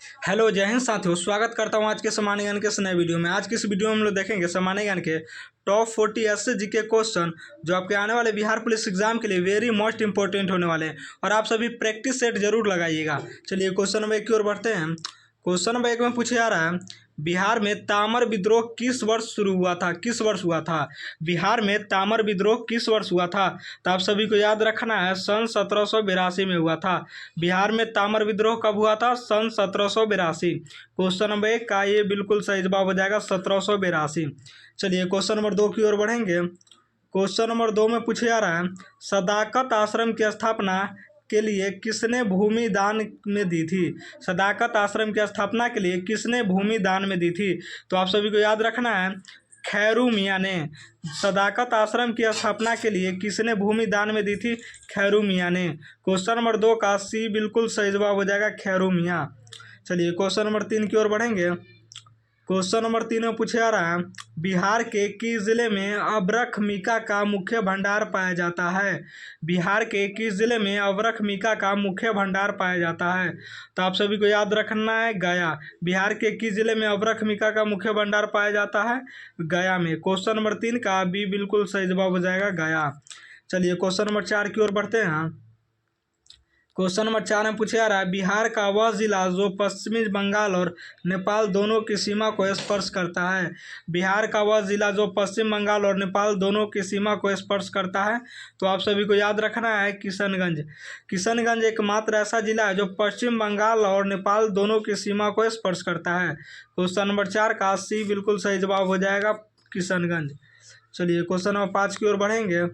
Hello जय हिंद साथियों, स्वागत करता हूं आज के सामान्य ज्ञान के इस नए वीडियो में। आज की इस वीडियो में हम लोग देखेंगे सामान्य ज्ञान के टॉप 40 एसए जीके क्वेश्चन जो आपके आने वाले बिहार पुलिस एग्जाम के लिए वेरी मोस्ट इंपॉर्टेंट होने वाले हैं और आप सभी प्रैक्टिस सेट जरूर लगाइएगा। चलिए क्वेश्चन नंबर 1 की ओर बढ़ते हैं। क्वेश्चन नंबर 1 में पूछे जा रहा है, बिहार में तामर विद्रोह किस वर्ष शुरू हुआ था? किस वर्ष हुआ था? बिहार में तामर विद्रोह किस वर्ष हुआ था? तो आप सभी को याद रखना है, सन 1782 में हुआ था। बिहार में तामर विद्रोह कब हुआ था? सन 1782। क्वेश्चन नंबर 1 का ये बिल्कुल सही जवाब हो जाएगा 1782। चलिए क्वेश्चन नंबर 2 की ओर बढ़ेंगे। क्वेश्चन नंबर 2 में पूछे जा रहा है, सदाकत आश्रम की स्थापना के लिए किसने भूमि दान में दी थी? सदाकत आश्रम की स्थापना के लिए किसने भूमि दान में दी थी? तो आप सभी को याद रखना है, खैरू मियाँ ने। सदाकत आश्रम की स्थापना के लिए किसने भूमि दान में दी थी? खैरू मियाँ ने। क्वेश्चन नंबर 2 का सी बिल्कुल सही जवाब हो जाएगा, खैरू मियाँ। चलिए क्वेश्चन नंबर 3 की ओर बढ़ेंगे। क्वेश्चन नंबर 3 में पूछा जा रहा है, बिहार के किस जिले में अबरख मीका का मुख्य भंडार पाया जाता है? बिहार के किस जिले में अबरख मीका का मुख्य भंडार पाया जाता है? तो आप सभी को याद रखना है, गया। बिहार के किस जिले में अबरख मीका का मुख्य भंडार पाया जाता है? गया में। क्वेश्चन नंबर 3 का भी बिल्कुल सही जवाब हो जाएगा, गया। चलिए क्वेश्चन नंबर 4 की ओर बढ़ते हैं। क्वेश्चन नंबर 4 में पूछा जा रहा है, बिहार का वह जिला जो पश्चिमी बंगाल और नेपाल दोनों की सीमा को स्पर्श करता है। बिहार का वह जिला जो पश्चिम बंगाल और नेपाल दोनों की सीमा को स्पर्श करता है। तो आप सभी को याद रखना है, किशनगंज। किशनगंज एकमात्र ऐसा जिला है जो पश्चिम बंगाल और नेपाल दोनों की सीमा को स्पर्श करता है। क्वेश्चन नंबर 4 का सी बिल्कुल सही जवाब हो जाएगा, किशनगंज। चलिए क्वेश्चन नंबर 5 की ओर बढ़ेंगे।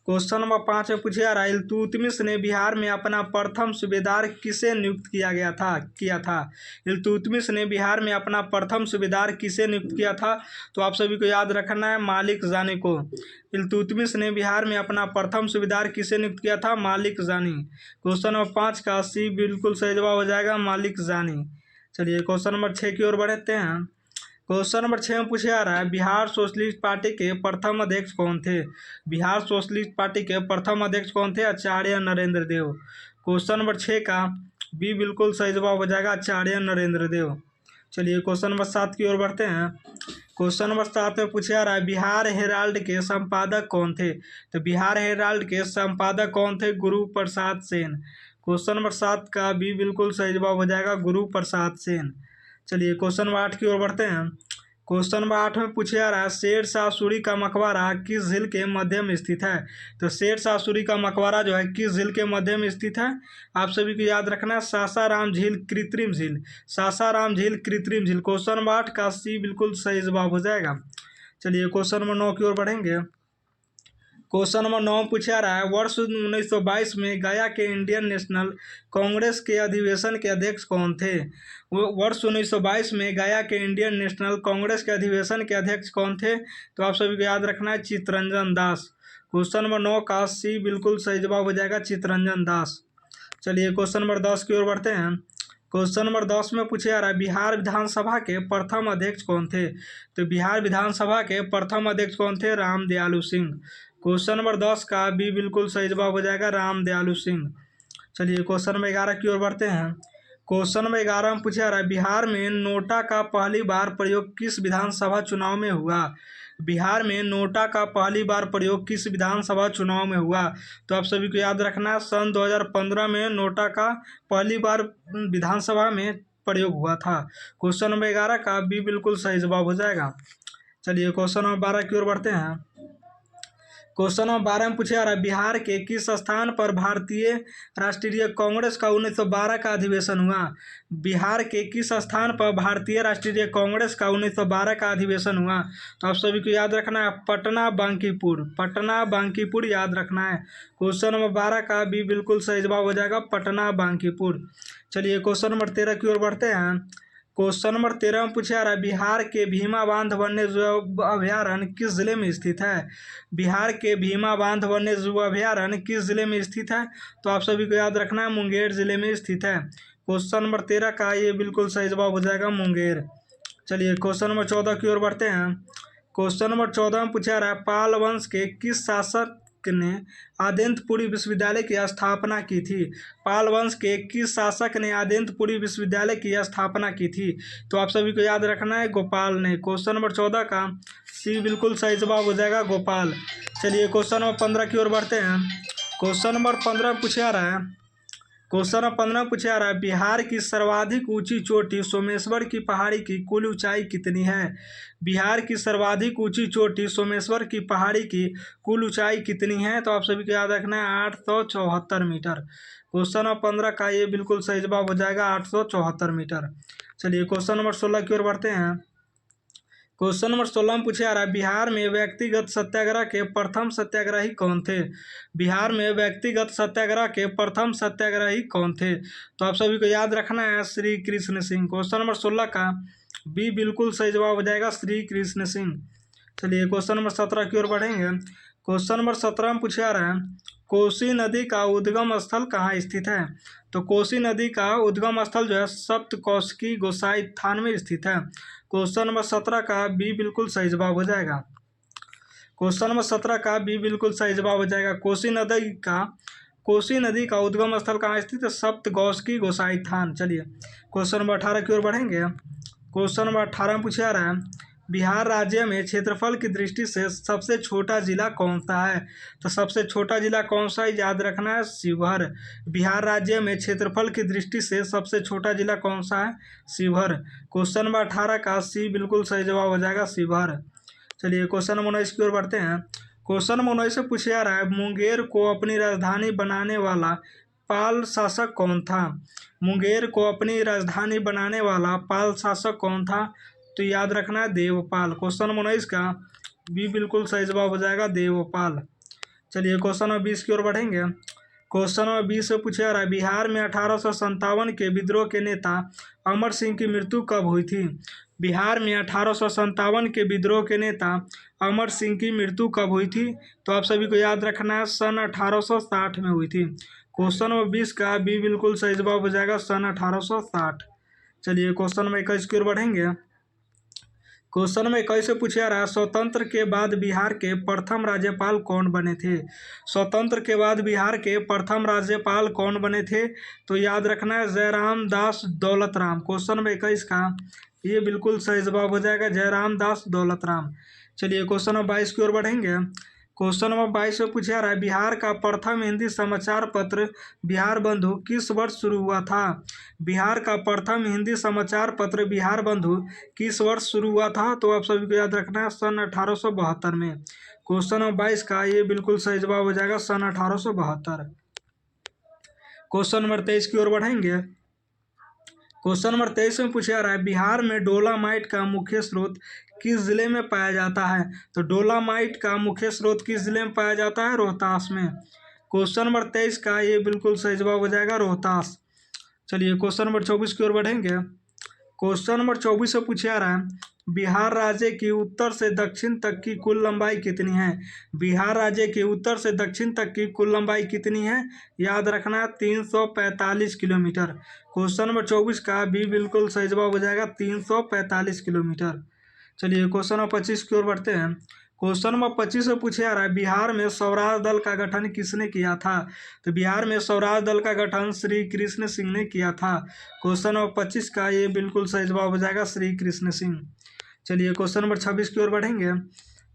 क्वेश्चन नंबर 5 में पूछा जा रहा है, इल्तुतमिश ने बिहार में अपना प्रथम सूबेदार किसे नियुक्त किया था? इल्तुतमिश ने बिहार में अपना प्रथम सूबेदार किसे नियुक्त किया था? तो आप सभी को याद रखना है, मालिक जानी को। इल्तुतमिश ने बिहार में अपना प्रथम सूबेदार किसे नियुक्त किया था? मालिक जानी। क्वेश्चन नंबर 5 का सी बिल्कुल सही जवाब हो जाएगा, मालिक जानी। चलिए क्वेश्चन नंबर 6 की ओर बढ़ते हैं। क्वेश्चन नंबर 6 में पूछा जा रहा है, बिहार सोशलिस्ट पार्टी के प्रथम अध्यक्ष कौन थे? बिहार सोशलिस्ट पार्टी के प्रथम अध्यक्ष कौन थे? आचार्य नरेंद्र देव। क्वेश्चन नंबर 6 का बी बिल्कुल सही जवाब हो जाएगा, आचार्य नरेंद्र देव। चलिए क्वेश्चन नंबर 7 की ओर बढ़ते हैं। क्वेश्चन नंबर 7 में पूछा जा रहा है, बिहार हेराल्ड के संपादक कौन थे? तो बिहार हेराल्ड के संपादक कौन थे? गुरु प्रसाद सेन। क्वेश्चन नंबर 7 का बी बिल्कुल सही जवाब हो जाएगा, गुरु प्रसाद सेन। चलिए क्वेश्चन नंबर 8 की ओर बढ़ते हैं। क्वेश्चन नंबर 8 में पूछा जा रहा है, शेर शाह सूरी का मकबरा किस झील के मध्य में स्थित है? तो शेर शाह सूरी का मकबरा जो है किस झील के मध्य में स्थित है? आप सभी को याद रखना है, सासाराम झील कृत्रिम झील। सासाराम झील कृत्रिम झील। क्वेश्चन नंबर 8 का सी बिल्कुल सही जवाब हो जाएगा। चलिए क्वेश्चन नंबर 9 की ओर बढ़ेंगे। क्वेश्चन नंबर 9 पूछा रहा है, वर्ष 1922 में गया के इंडियन नेशनल कांग्रेस के अधिवेशन के अध्यक्ष कौन थे? वर्ष 1922 में गया के इंडियन नेशनल कांग्रेस के अधिवेशन के अध्यक्ष कौन थे? तो आप सभी को याद रखना है, चित्तरंजन दास। क्वेश्चन नंबर 9 का सी बिल्कुल सही जवाब हो जाएगा, चित्तरंजन दास। चलिए क्वेश्चन नंबर 10 की ओर बढ़ते हैं। क्वेश्चन नंबर 10 में पूछा जा रहा है, बिहार विधानसभा के प्रथम अध्यक्ष कौन थे? तो बिहार विधानसभा के प्रथम अध्यक्ष कौन थे? राम दयालु सिंह। क्वेश्चन नंबर 10 का बी बिल्कुल सही जवाब हो जाएगा, राम दयालु सिंह। चलिए क्वेश्चन नंबर 11 की ओर बढ़ते हैं। क्वेश्चन नंबर 11 में पूछा जा रहा है, बिहार में नोटा का पहली बार प्रयोग किस विधानसभा चुनाव में हुआ? बिहार में नोटा का पहली बार प्रयोग किस विधानसभा चुनाव में हुआ? तो आप सभी को याद रखना है, सन 2015 में नोटा का पहली बार विधानसभा में प्रयोग हुआ था। क्वेश्चन नंबर 11 का बी बिल्कुल सही जवाब हो जाएगा। चलिए क्वेश्चन नंबर 12 की ओर बढ़ते हैं। क्वेश्चन नंबर 12 में पूछा जा रहा है, बिहार के किस स्थान पर भारतीय राष्ट्रीय कांग्रेस का 1912 का अधिवेशन हुआ? बिहार के किस स्थान पर भारतीय राष्ट्रीय कांग्रेस का 1912 का अधिवेशन हुआ? तो आप सभी को याद रखना है, पटना बांकीपुर। पटना बांकीपुर याद रखना है। क्वेश्चन नंबर 12 का भी बिल्कुल सही जवाब हो जाएगा, पटना बांकीपुर। चलिए क्वेश्चन नंबर 13 की ओर बढ़ते हैं। क्वेश्चन नंबर 13 में पूछा जा रहा है, बिहार के भीमा बांध वन्य जीव अभयारण्य किस जिले में स्थित है? बिहार के भीमा बांध वन्य जीव अभयारण्य किस जिले में स्थित है? तो आप सभी को याद रखना है, मुंगेर जिले में स्थित है। क्वेश्चन नंबर 13 का ये बिल्कुल सही जवाब हो जाएगा, मुंगेर। चलिए क्वेश्चन नंबर 14 की ओर बढ़ते हैं। क्वेश्चन नंबर 14 में पूछा जा रहा है, पाल वंश के किस शासक ने आदित्यपुरी विश्वविद्यालय की स्थापना की थी? पाल वंश के किस शासक ने आदित्यपुरी विश्वविद्यालय की स्थापना की थी? तो आप सभी को याद रखना है, गोपाल ने। क्वेश्चन नंबर 14 का सी बिल्कुल सही जवाब हो जाएगा, गोपाल। चलिए क्वेश्चन नंबर 15 की ओर बढ़ते हैं। क्वेश्चन नंबर 15 पूछा रहा है, बिहार की सर्वाधिक ऊंची चोटी सोमेश्वर की पहाड़ी की कुल ऊंचाई कितनी है? बिहार की सर्वाधिक ऊंची चोटी सोमेश्वर की पहाड़ी की कुल ऊंचाई कितनी है? तो आप सभी को याद रखना है 874 मीटर। क्वेश्चन नंबर 15 का ये बिल्कुल सही जवाब हो जाएगा 874 मीटर। चलिए क्वेश्चन नंबर 16 की ओर बढ़ते हैं। क्वेश्चन नंबर 16 में पूछा रहा है, बिहार में व्यक्तिगत सत्याग्रह के प्रथम सत्याग्रही कौन थे? बिहार में व्यक्तिगत सत्याग्रह के प्रथम सत्याग्रही कौन थे? तो आप सभी को याद रखना है श्री कृष्ण सिंह। क्वेश्चन नंबर 16 का बी बिल्कुल सही जवाब हो जाएगा, श्री कृष्ण सिंह। चलिए क्वेश्चन नंबर 17 की ओर बढ़ेंगे। क्वेश्चन नंबर 17 में पूछा रहा है, कोसी नदी का उद्गम स्थल कहाँ स्थित है? तो कोसी नदी का उद्गम स्थल जो है सप्तकोशिकी गोसाई थान में स्थित है। क्वेश्चन नंबर 17 का बी बिल्कुल सही जवाब हो जाएगा। क्वेश्चन नंबर 17 का बी बिल्कुल सही जवाब हो जाएगा। कोसी नदी का उद्गम स्थल कहाँ स्थित है? सप्तकोशिकी गोसाई थान। चलिए क्वेश्चन नंबर 18 की ओर बढ़ेंगे। क्वेश्चन नंबर 18 में पूछा रहा है, बिहार राज्य में क्षेत्रफल की दृष्टि से सबसे छोटा जिला कौन सा है? तो सबसे छोटा जिला कौन सा है? याद रखना है, शिवहर। बिहार राज्य में क्षेत्रफल की दृष्टि से सबसे छोटा जिला कौन सा है? शिवहर। क्वेश्चन नंबर 18 का सी बिल्कुल सही जवाब हो जाएगा, शिवहर। चलिए क्वेश्चन नंबर 19 की ओर बढ़ते हैं। क्वेश्चन नंबर 19 से पूछा रहा है, मुंगेर को अपनी राजधानी बनाने वाला पाल शासक कौन था? मुंगेर को अपनी राजधानी बनाने वाला पाल शासक कौन था? तो याद रखना है, देवपाल। क्वेश्चन नंबर 19 का बी बिल्कुल सही जवाब हो जाएगा, देवपाल। चलिए क्वेश्चन नंबर 20 की ओर बढ़ेंगे। क्वेश्चन नंबर 20 से पूछा रहा है, बिहार में 1857 के विद्रोह के नेता अमर सिंह की मृत्यु कब हुई थी? बिहार में 1857 के विद्रोह के नेता अमर सिंह की मृत्यु कब हुई थी? तो आप सभी को याद रखना है, सन 1860 में हुई थी। क्वेश्चन नंबर 20 का बी बिल्कुल सही जवाब हो जाएगा, सन 1860। चलिए क्वेश्चन नंबर 21 की ओर बढ़ेंगे। क्वेश्चन नंबर 21 से पूछा रहा है, स्वतंत्र के बाद बिहार के प्रथम राज्यपाल कौन बने थे? स्वतंत्र के बाद बिहार के प्रथम राज्यपाल कौन बने थे? तो याद रखना है, जयराम दास दौलत राम। क्वेश्चन नंबर 21 का ये बिल्कुल सही जवाब हो जाएगा, जयराम दास दौलत राम। चलिए क्वेश्चन नंबर 22 की ओर बढ़ेंगे। क्वेश्चन नंबर 22 में पूछा रहा है, बिहार का प्रथम हिंदी समाचार पत्र बिहार बंधु किस वर्ष शुरू हुआ था? बिहार का प्रथम हिंदी समाचार पत्र बिहार बंधु किस वर्ष शुरू हुआ था? तो आप सभी को याद रखना है, सन 1872 में। क्वेश्चन नंबर 22 का ये बिल्कुल सही जवाब हो जाएगा, सन 1872। क्वेश्चन नंबर 23 की ओर बढ़ेंगे। क्वेश्चन नंबर 23 में पूछा रहा है, बिहार में डोलामाइट का मुख्य स्रोत किस जिले में पाया जाता है? तो डोलामाइट का मुख्य स्रोत किस जिले में पाया जाता है? रोहतास में। क्वेश्चन नंबर 23 का ये बिल्कुल सही जवाब हो जाएगा, रोहतास। चलिए क्वेश्चन नंबर 24 की ओर बढ़ेंगे। क्वेश्चन नंबर 24 से पूछा रहा है, बिहार राज्य की उत्तर से दक्षिण तक की कुल लंबाई कितनी है? बिहार राज्य की उत्तर से दक्षिण तक की कुल लंबाई कितनी है? याद रखना है, 345 किलोमीटर। क्वेश्चन नंबर 24 का भी बिल्कुल सही जवाब हो जाएगा, 345 किलोमीटर। चलिए क्वेश्चन नंबर 25 की ओर बढ़ते हैं। क्वेश्चन नंबर 25 से पूछा रहा है, बिहार में स्वराज दल का गठन किसने किया था? तो बिहार में स्वराज दल का गठन श्री कृष्ण सिंह ने किया था। क्वेश्चन नंबर 25 का ये बिल्कुल सही जवाब हो जाएगा, श्री कृष्ण सिंह। चलिए क्वेश्चन नंबर 26 की ओर बढ़ेंगे।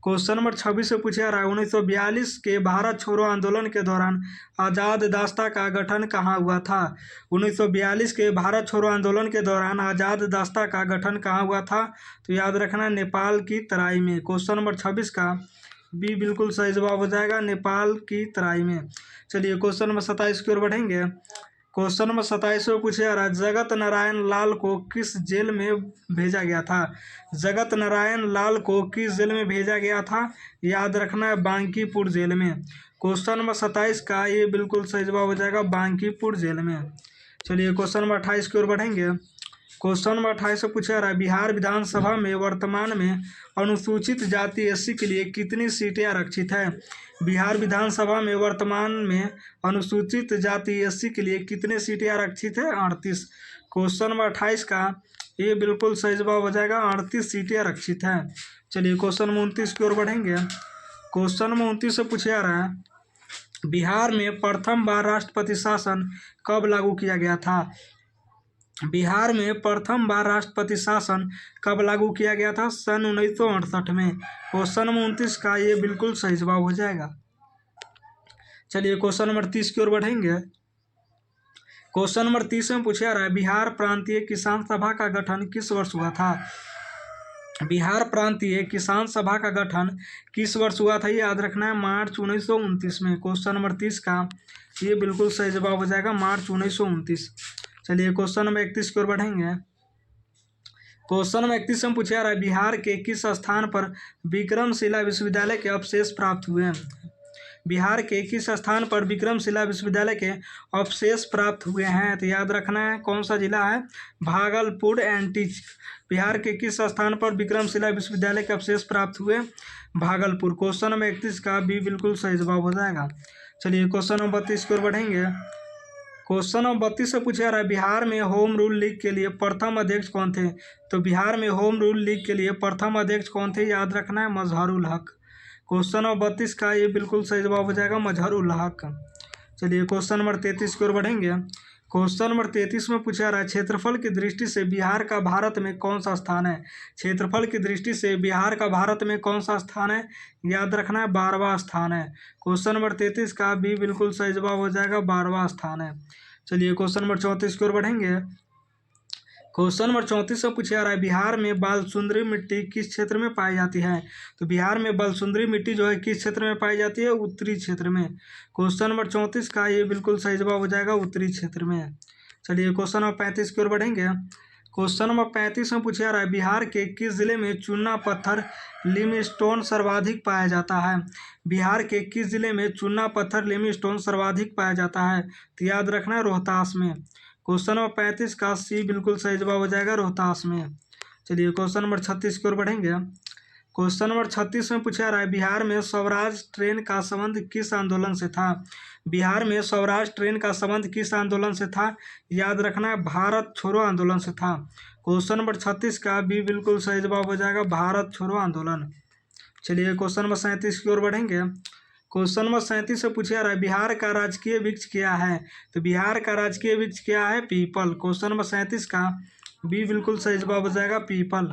क्वेश्चन नंबर 26 से पूछा रहा है, 1942 के भारत छोड़ो आंदोलन के दौरान आज़ाद दास्ता का गठन कहाँ हुआ था? 1942 के भारत छोड़ो आंदोलन के दौरान आज़ाद दास्ता का गठन कहाँ हुआ था? तो याद रखना, नेपाल की तराई में। क्वेश्चन नंबर 26 का बी बिल्कुल सही जवाब हो जाएगा, नेपाल की तराई में। चलिए क्वेश्चन नंबर 27 की ओर बढ़ेंगे। क्वेश्चन नंबर 27 में पूछा रहा है, जगत नारायण लाल को किस जेल में भेजा गया था? जगत नारायण लाल को किस जेल में भेजा गया था? याद रखना है, बांकीपुर जेल में। क्वेश्चन नंबर 27 का ये बिल्कुल सही जवाब हो जाएगा, बांकीपुर जेल में। चलिए क्वेश्चन नंबर 28 की ओर बढ़ेंगे। क्वेश्चन नंबर 28 से पूछा रहा है, बिहार विधानसभा में वर्तमान में अनुसूचित जाति एससी के लिए कितनी सीटें आरक्षित है? बिहार विधानसभा में वर्तमान में अनुसूचित जाति एससी के लिए कितने सीटें आरक्षित है? 38। क्वेश्चन नंबर 28 का ये बिल्कुल सही जवाब हो जाएगा, 38 सीटें आरक्षित हैं। चलिए क्वेश्चन नंबर 29 की ओर बढ़ेंगे। क्वेश्चन नंबर 29 से पूछा रहा है, बिहार में प्रथम बार राष्ट्रपति शासन कब लागू किया गया था? बिहार में प्रथम बार राष्ट्रपति शासन कब लागू किया गया था? सन 1968 में। क्वेश्चन नंबर 29 का ये बिल्कुल सही जवाब हो जाएगा। चलिए क्वेश्चन नंबर 30 की ओर बढ़ेंगे। क्वेश्चन नंबर 30 में पूछा रहा है बिहार प्रांतीय किसान सभा का गठन किस वर्ष हुआ था? बिहार प्रांतीय किसान सभा का गठन किस वर्ष हुआ था? ये याद रखना है, मार्च 1929 में। क्वेश्चन नंबर 30 का ये बिल्कुल सही जवाब हो जाएगा, मार्च 1929। चलिए क्वेश्चन नंबर 31 की ओर बढ़ेंगे। क्वेश्चन नंबर 31 में पूछा रहा है बिहार के किस स्थान पर विक्रमशिला विश्वविद्यालय के अवशेष प्राप्त हुए हैं? बिहार के किस स्थान पर विक्रमशिला विश्वविद्यालय के अवशेष प्राप्त हुए हैं? तो याद रखना है कौन सा जिला है, भागलपुर एंटीक। बिहार के किस स्थान पर विक्रमशिला विश्वविद्यालय के अवशेष प्राप्त हुए? भागलपुर। क्वेश्चन नंबर 31 का भी बिल्कुल सही जवाब हो जाएगा। चलिए क्वेश्चन नंबर 32 की ओर बढ़ेंगे। क्वेश्चन नंबर 32 से पूछा रहा है बिहार में होम रूल लीग के लिए प्रथम अध्यक्ष कौन थे? तो बिहार में होम रूल लीग के लिए प्रथम अध्यक्ष कौन थे? याद रखना है, मजहरुल हक। क्वेश्चन नंबर 32 का ये बिल्कुल सही जवाब हो जाएगा, मजहरुल हक। चलिए क्वेश्चन नंबर 33 की ओर बढ़ेंगे। क्वेश्चन नंबर 33 में पूछा रहा है क्षेत्रफल की दृष्टि से बिहार का भारत में कौन सा स्थान है? क्षेत्रफल की दृष्टि से बिहार का भारत में कौन सा स्थान है? याद रखना है, 12वां स्थान है। क्वेश्चन नंबर 33 का भी बिल्कुल सही जवाब हो जाएगा, 12वां स्थान है। चलिए क्वेश्चन नंबर 34 की ओर बढ़ेंगे। क्वेश्चन नंबर 34 से पूछा रहा है बिहार में बालसुंदरी मिट्टी किस क्षेत्र में पाई जाती है? तो बिहार में बालसुंदरी मिट्टी जो है किस क्षेत्र में पाई जाती है? उत्तरी क्षेत्र में। क्वेश्चन नंबर 34 का ये बिल्कुल सही जवाब हो जाएगा, उत्तरी क्षेत्र में। चलिए क्वेश्चन नंबर 35 की ओर बढ़ेंगे। क्वेश्चन नंबर 35 में पूछा रहा है बिहार के किस जिले में चूना पत्थर लिमस्टोन सर्वाधिक पाया जाता है? बिहार के किस जिले में चूना पत्थर लिमस्टोन सर्वाधिक पाया जाता है? तो याद रखना है, रोहतास में। क्वेश्चन नंबर 35 का सी बिल्कुल सही जवाब हो जाएगा, रोहतास में। चलिए क्वेश्चन नंबर 36 की ओर बढ़ेंगे। क्वेश्चन नंबर 36 में पूछा रहा है बिहार में स्वराज ट्रेन का संबंध किस आंदोलन से था? बिहार में स्वराज ट्रेन का संबंध किस आंदोलन से था? याद रखना है, भारत छोड़ो आंदोलन से था। क्वेश्चन नंबर 36 का भी बिल्कुल सही जवाब हो जाएगा, भारत छोड़ो आंदोलन। चलिए क्वेश्चन नंबर 37 की ओर बढ़ेंगे। क्वेश्चन नंबर 37 से पूछा रहा है बिहार का राजकीय वृक्ष क्या है? तो बिहार का राजकीय वृक्ष क्या है? पीपल। क्वेश्चन नंबर 37 का भी बिल्कुल सही जवाब हो जाएगा, पीपल।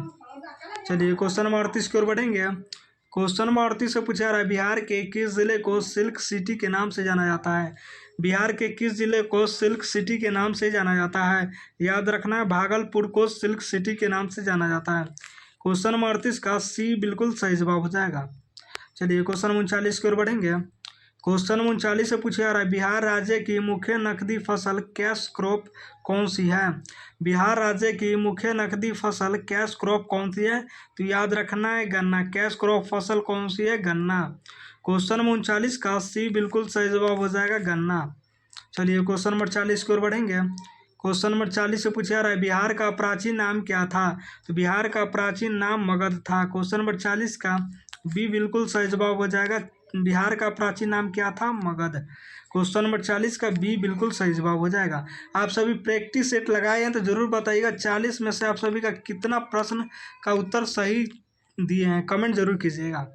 चलिए क्वेश्चन नंबर 38 की ओर बढ़ेंगे। क्वेश्चन नंबर 38 से पूछा रहा है बिहार के किस जिले को सिल्क सिटी के नाम से जाना जाता है? बिहार के किस जिले को सिल्क सिटी के नाम से जाना जाता है? याद रखना है, भागलपुर को सिल्क सिटी के नाम से जाना जाता है। क्वेश्चन नंबर 38 का सी बिल्कुल सही जवाब हो जाएगा। चलिए क्वेश्चन 39 की ओर बढ़ेंगे। क्वेश्चन 39 से पूछा जा रहा है बिहार राज्य की मुख्य नकदी फसल कैश क्रॉप कौन सी है? बिहार राज्य की मुख्य नकदी फसल कैश क्रॉप कौन सी है? तो याद रखना है, गन्ना। कैश क्रॉप फसल कौन सी है? गन्ना। क्वेश्चन 39 का सी बिल्कुल सही जवाब हो जाएगा, गन्ना। चलिए क्वेश्चन नंबर 40 की ओर बढ़ेंगे। क्वेश्चन नंबर 40 से पूछा रहा है बिहार का प्राचीन नाम क्या था? तो बिहार का प्राचीन नाम मगध था। क्वेश्चन नंबर 40 का बी बिल्कुल सही जवाब हो जाएगा, बिहार का प्राचीन नाम क्या था? मगध। क्वेश्चन नंबर 40 का बी बिल्कुल सही जवाब हो जाएगा। आप सभी प्रैक्टिस सेट लगाए हैं तो ज़रूर बताइएगा 40 में से आप सभी का कितना प्रश्न का उत्तर सही दिए हैं, कमेंट जरूर कीजिएगा।